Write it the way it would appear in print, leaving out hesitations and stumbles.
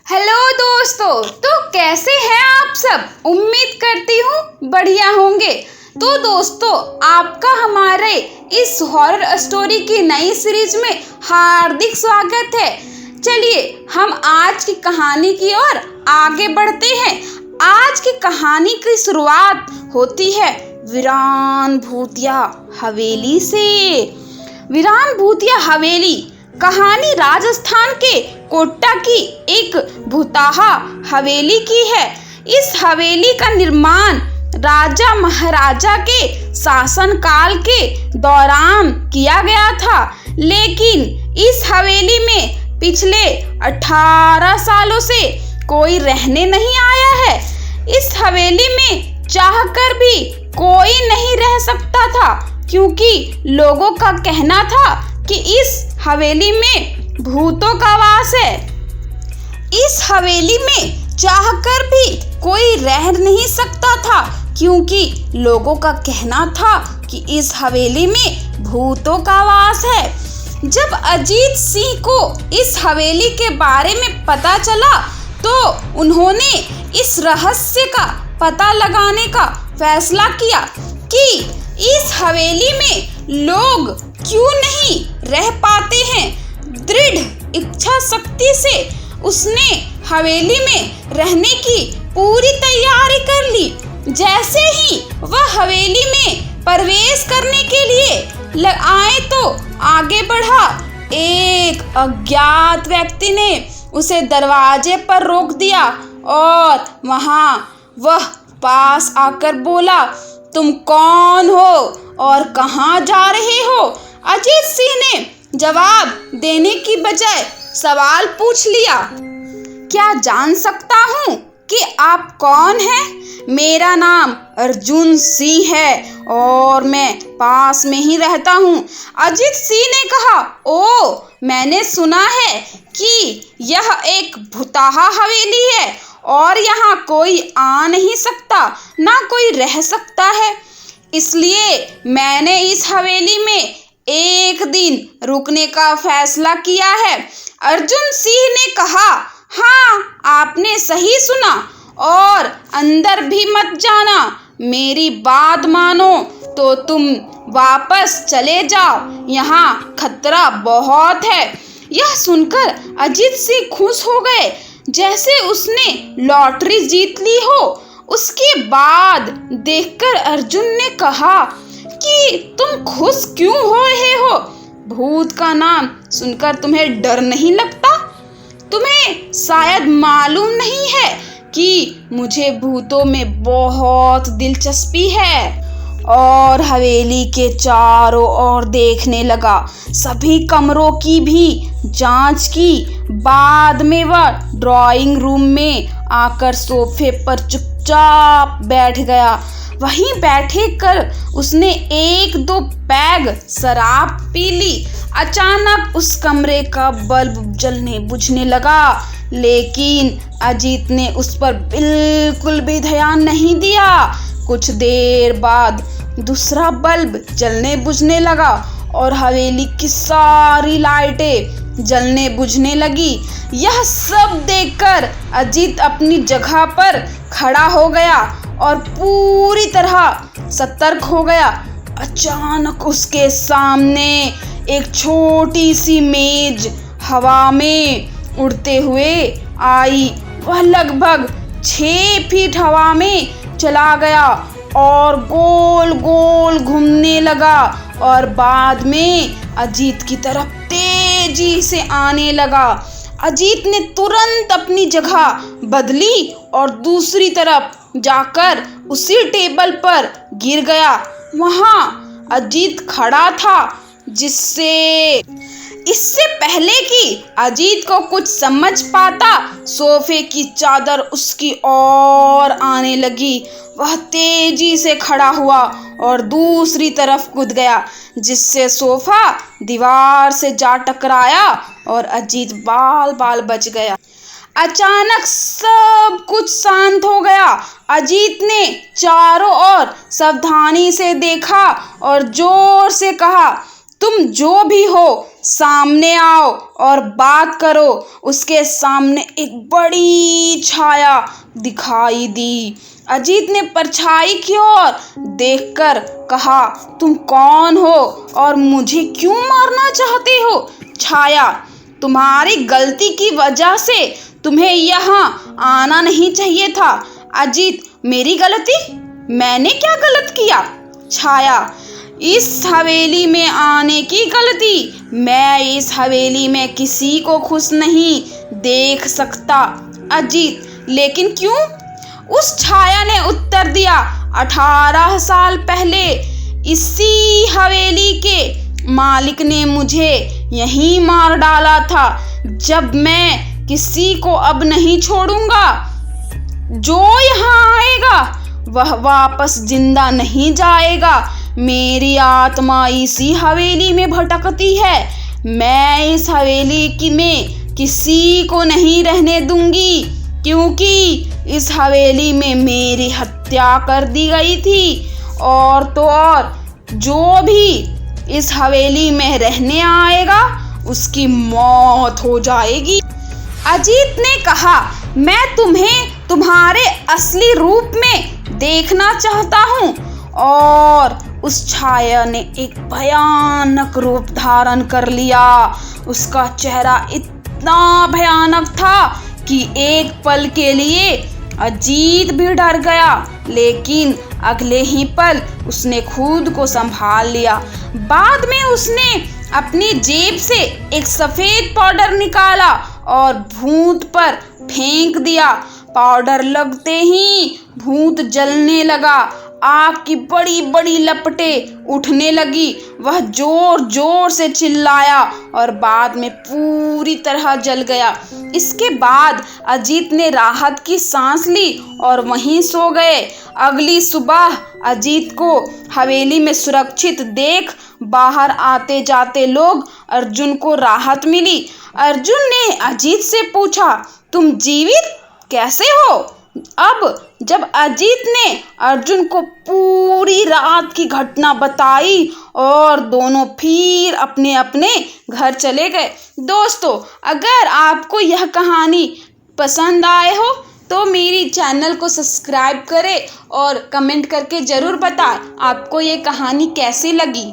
Hello दोस्तों, तो कैसे हैं आप सब। उम्मीद करती हूँ बढ़िया होंगे। तो दोस्तों, आपका हमारे इस हॉरर स्टोरी की नई सीरीज में हार्दिक स्वागत है। चलिए हम आज की कहानी की ओर आगे बढ़ते हैं। आज की कहानी की शुरुआत होती है वीरान भूतिया हवेली से। वीरान भूतिया हवेली कहानी राजस्थान के कोटा की एक भूताहा हवेली की है। इस हवेली का निर्माण राजा महाराजा के शासनकाल के दौरान किया गया था, लेकिन इस हवेली में पिछले 18 सालों से कोई रहने नहीं आया है। इस हवेली में चाहकर भी कोई नहीं रह सकता था, क्योंकि लोगों का कहना था कि इस हवेली में भूतों का वास है। इस हवेली में चाहकर भी कोई रह नहीं सकता था, क्योंकि लोगों का कहना था कि इस हवेली में भूतों का वास है। जब अजीत सिंह को इस हवेली के बारे में पता चला, तो उन्होंने इस रहस्य का पता लगाने का फैसला किया कि इस हवेली में लोग क्यों नहीं रह पाते हैं। दृढ़ इच्छा शक्ति से उसने हवेली में रहने की पूरी तैयारी कर ली। जैसे ही वह हवेली में प्रवेश करने के लिए आए तो आगे बढ़ा। एक अज्ञात व्यक्ति ने उसे दरवाजे पर रोक दिया और वहां वह पास आकर बोला, तुम कौन हो और कहाँ जा रहे हो। अजीत सिंह ने जवाब देने की बजाय सवाल पूछ लिया, क्या जान सकता हूँ कि आप कौन हैं। मेरा नाम अर्जुन सिंह है और मैं पास में ही रहता हूँ। अजीत सिंह ने कहा, ओ मैंने सुना है कि यह एक भूताहा हवेली है और यहाँ कोई आ नहीं सकता, ना कोई रह सकता है, इसलिए मैंने इस हवेली में एक दिन रुकने का फैसला किया है। अर्जुन सिंह ने कहा, हाँ आपने सही सुना और अंदर भी मत जाना। मेरी बात मानो तो तुम वापस चले जाओ, यहाँ खतरा बहुत है। यह सुनकर अजीत सिंह खुश हो गए, जैसे उसने लॉटरी जीत ली हो। उसके बाद देखकर अर्जुन ने कहा कि तुम खुश क्यों हो रहे हो। भूत का नाम सुनकर तुम्हें डर नहीं लगता। तुम्हें शायद मालूम नहीं है कि मुझे भूतों में बहुत दिलचस्पी है। और हवेली के चारों ओर देखने लगा। सभी कमरों की भी जांच की। बाद में वह ड्राइंग रूम में आकर सोफे पर चुपचाप बैठ गया। वहीं बैठे कर उसने 1-2 पैग शराब पी ली। अचानक उस कमरे का बल्ब जलने बुझने लगा, लेकिन अजीत ने उस पर बिल्कुल भी ध्यान नहीं दिया। कुछ देर बाद दूसरा बल्ब जलने बुझने लगा और हवेली की सारी लाइटें जलने बुझने लगी। यह सब देखकर अजीत अपनी जगह पर खड़ा हो गया और पूरी तरह सतर्क हो गया। अचानक उसके सामने एक छोटी सी मेज हवा में उड़ते हुए आई। वह लगभग 6 फीट हवा में चला गया और गोल गोल घूमने लगा और बाद में अजीत की तरफ तेजी से आने लगा। अजीत ने तुरंत अपनी जगह बदली और दूसरी तरफ जाकर उसी टेबल पर गिर गया। वहां अजीत खड़ा था, इससे पहले कि अजीत को कुछ समझ पाता, सोफे की चादर उसकी ओर आने लगी। वह तेजी से खड़ा हुआ और दूसरी तरफ कूद गया, जिससे सोफा दीवार से जा टकराया और अजीत बाल बाल बच गया। अचानक सब कुछ शांत हो गया। अजीत ने चारों ओर सावधानी से देखा और जोर से कहा, तुम जो भी हो सामने आओ और बात करो। उसके सामने एक बड़ी छाया दिखाई दी। अजीत ने परछाई की ओर देखकर कहा, तुम कौन हो और मुझे क्यों मारना चाहते हो? छाया, तुम्हारी गलती की वजह से तुम्हें यहाँ आना नहीं चाहिए था। अजीत, मेरी गलती? मैंने क्या गलत किया? छाया, इस हवेली में आने की गलती। मैं इस हवेली में किसी को खुश नहीं देख सकता। अजीत, लेकिन क्यों? उस छाया ने उत्तर दिया, 18 साल पहले इसी हवेली के मालिक ने मुझे यहीं मार डाला था। जब मैं किसी को अब नहीं छोड़ूंगा। जो यहाँ आएगा वह वापस जिंदा नहीं जाएगा। मेरी आत्मा इसी हवेली में भटकती है। मैं इस हवेली में किसी को नहीं रहने दूंगी, क्योंकि इस हवेली में मेरी हत्या कर दी गई थी। और तो और, जो भी इस हवेली में रहने आएगा उसकी मौत हो जाएगी। अजीत ने कहा, मैं तुम्हें तुम्हारे असली रूप में देखना चाहता हूँ। और उस छाया ने एक भयानक रूप धारण कर लिया। उसका चेहरा इतना भयानक था कि एक पल के लिए अजीत भी डर गया, लेकिन अगले ही पल उसने खुद को संभाल लिया। बाद में उसने अपनी जेब से एक सफेद पाउडर निकाला और भूत पर फेंक दिया। पाउडर लगते ही भूत जलने लगा। आग की बड़ी बड़ी लपटें उठने लगी। वह जोर जोर से चिल्लाया और बाद में पूरी तरह जल गया। इसके बाद अजीत ने राहत की सांस ली और वहीं सो गए। अगली सुबह अजीत को हवेली में सुरक्षित देख बाहर आते जाते लोग अर्जुन को राहत मिली। अर्जुन ने अजीत से पूछा, तुम जीवित कैसे हो? अब जब अजीत ने अर्जुन को पूरी रात की घटना बताई और दोनों फिर अपने अपने घर चले गए। दोस्तों, अगर आपको यह कहानी पसंद आए हो तो मेरी चैनल को सब्सक्राइब करें और कमेंट करके ज़रूर बताएं आपको ये कहानी कैसी लगी।